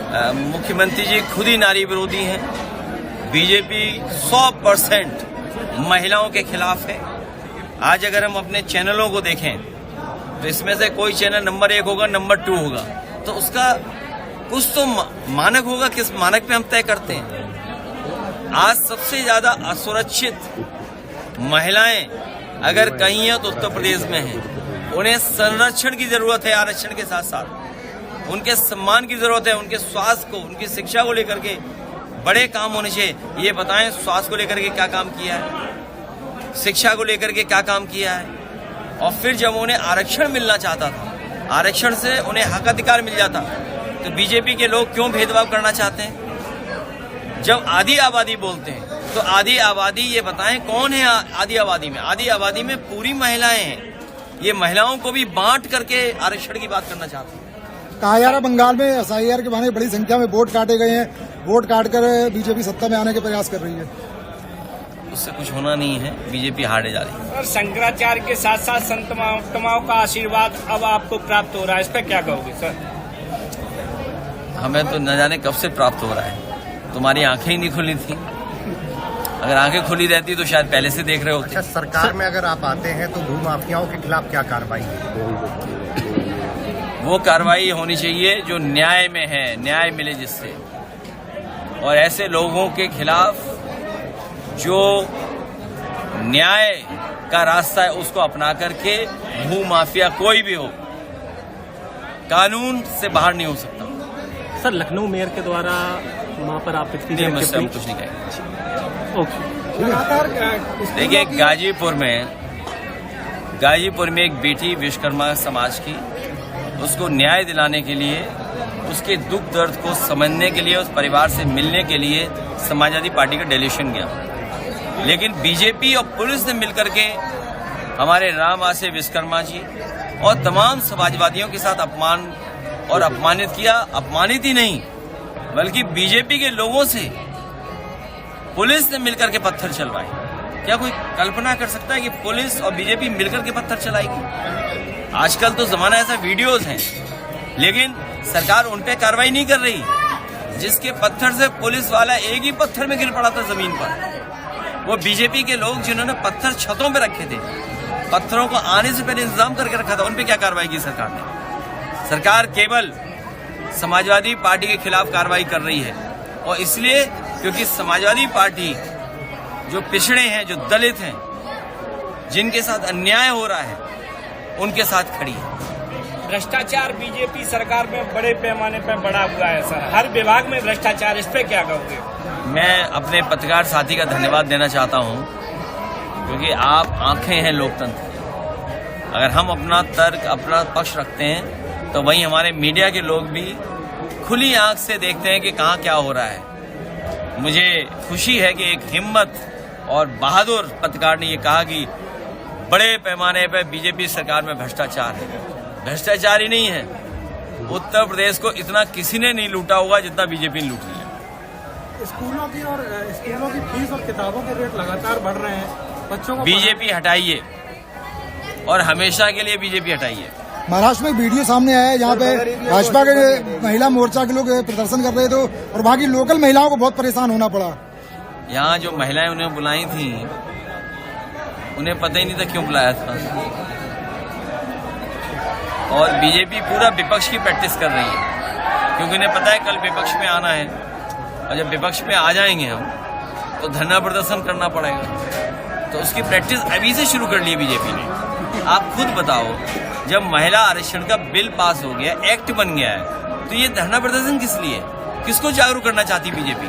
मुख्यमंत्री जी खुद ही नारी विरोधी हैं। बीजेपी 100% महिलाओं के खिलाफ है। आज अगर हम अपने चैनलों को देखें तो इसमें से कोई चैनल नंबर 1 होगा, नंबर 2 होगा, तो उसका कुछ तो मानक होगा। किस मानक पे हम तय करते हैं? आज सबसे ज्यादा असुरक्षित महिलाएं अगर कहीं हैं तो उत्तर प्रदेश में हैं। उन्हें संरक्षण की जरूरत है, आरक्षण के साथ साथ उनके सम्मान की जरूरत है। उनके स्वास्थ्य को, उनकी शिक्षा को लेकर के बड़े काम होने चाहिए। ये बताएं, स्वास्थ्य को लेकर के क्या काम किया है, शिक्षा को लेकर के क्या काम किया है। और फिर जब उन्हें आरक्षण मिलना चाहता था, आरक्षण से उन्हें हक अधिकार मिल जाता, तो बीजेपी के लोग क्यों भेदभाव करना चाहते हैं? जब आधी आबादी बोलते हैं तो आधी आबादी ये बताएं कौन है आधी आबादी में? आधी आबादी में पूरी महिलाएं हैं। ये महिलाओं को भी बांट करके आरक्षण की बात करना चाहते हैं। कहा जा रहा बंगाल में एसआईआर के बहाने बड़ी संख्या में वोट काटे गए हैं, वोट काटकर बीजेपी सत्ता में आने के प्रयास कर रही है। उससे कुछ होना नहीं है, बीजेपी हारे जा रही है। और शंकराचार्य के साथ साथ संत महात्माओं का आशीर्वाद अब आपको प्राप्त हो रहा है, इस पर क्या कहोगे सर? हमें तो न जाने कब से प्राप्त हो रहा है। तुम्हारी आंखें ही नहीं खुली थी। अगर आंखें खुली रहती तो शायद पहले से देख रहे होते। अच्छा, सरकार में अगर आप आते हैं तो भूमाफियाओं के खिलाफ क्या कार्रवाई है? वो कार्रवाई होनी चाहिए जो न्याय में है, न्याय मिले जिससे। और ऐसे लोगों के खिलाफ जो न्याय का रास्ता है उसको अपना करके भूमाफिया कोई भी हो, कानून से बाहर नहीं हो सकता। सर, लखनऊ मेयर के द्वारा वहाँ पर आप नहीं, मुझसे हम कुछ नहीं कहेंगे। ओके। देखिए, गाजीपुर में एक बेटी विश्वकर्मा समाज की, उसको न्याय दिलाने के लिए, उसके दुख दर्द को समझने के लिए, उस परिवार से मिलने के लिए समाजवादी पार्टी का डेलीगेशन गया। लेकिन बीजेपी और पुलिस ने मिलकर के हमारे राम आसे विश्वकर्मा जी और तमाम समाजवादियों के साथ अपमान और अपमानित किया। अपमानित ही नहीं बल्कि बीजेपी के लोगों से पुलिस ने मिलकर के पत्थर चलवाए। क्या कोई कल्पना कर सकता है कि पुलिस और बीजेपी मिलकर के पत्थर चलाएगी? आजकल तो जमाना ऐसा, वीडियोस हैं, लेकिन सरकार उन पे कार्रवाई नहीं कर रही। जिसके पत्थर से पुलिस वाला एक ही पत्थर में गिर पड़ा था जमीन पर, वो बीजेपी के लोग जिन्होंने पत्थर छतों पे रखे थे, पत्थरों को आने से पहले इंतजाम करके रखा था, उन पे क्या कार्रवाई की सरकार ने? सरकार केवल समाजवादी पार्टी के खिलाफ कार्रवाई कर रही है, और इसलिए क्योंकि समाजवादी पार्टी जो पिछड़े हैं, जो दलित हैं, जिनके साथ अन्याय हो रहा है, उनके साथ खड़ी है। भ्रष्टाचार बीजेपी सरकार में बड़े पैमाने पर बढ़ा हुआ है सर, हर विभाग में भ्रष्टाचार, इस पे क्या कहोगे? मैं अपने पत्रकार साथी का धन्यवाद देना चाहता हूं, क्योंकि आप आंखें हैं लोकतंत्र। अगर हम अपना तर्क, अपना पक्ष रखते हैं तो वहीं हमारे मीडिया के लोग भी खुली आंख से देखते हैं कि कहाँ क्या हो रहा है। मुझे खुशी है कि एक हिम्मत और बहादुर पत्रकार ने ये कहा कि बड़े पैमाने पर बीजेपी सरकार में भ्रष्टाचार है। भ्रष्टाचार ही नहीं है, उत्तर प्रदेश को इतना किसी ने नहीं लूटा होगा जितना बीजेपी ने लूट लिया। स्कूलों की फीस और किताबों के रेट लगातार बढ़ रहे हैं। बच्चों को बीजेपी हटाइए, और हमेशा के लिए बीजेपी हटाइए। महाराष्ट्र में वीडियो सामने आया है जहाँ पे भाजपा के महिला मोर्चा के लोग प्रदर्शन कर रहे थे और वहाँ की लोकल महिलाओं को बहुत परेशान होना पड़ा। यहाँ जो महिलाएं उन्हें बुलाई थी, उन्हें पता ही नहीं था क्यों बुलाया था। और बीजेपी पूरा विपक्ष की प्रैक्टिस कर रही है, क्योंकि उन्हें पता है कल विपक्ष में आना है, और जब विपक्ष में आ जाएंगे हम तो धरना प्रदर्शन करना पड़ेगा। तो उसकी प्रैक्टिस अभी से शुरू कर ली है बीजेपी ने। आप खुद बताओ, जब महिला आरक्षण का बिल पास हो गया, एक्ट बन गया है, तो ये धरना प्रदर्शन किस लिए? किसको जागरूक करना चाहती बीजेपी?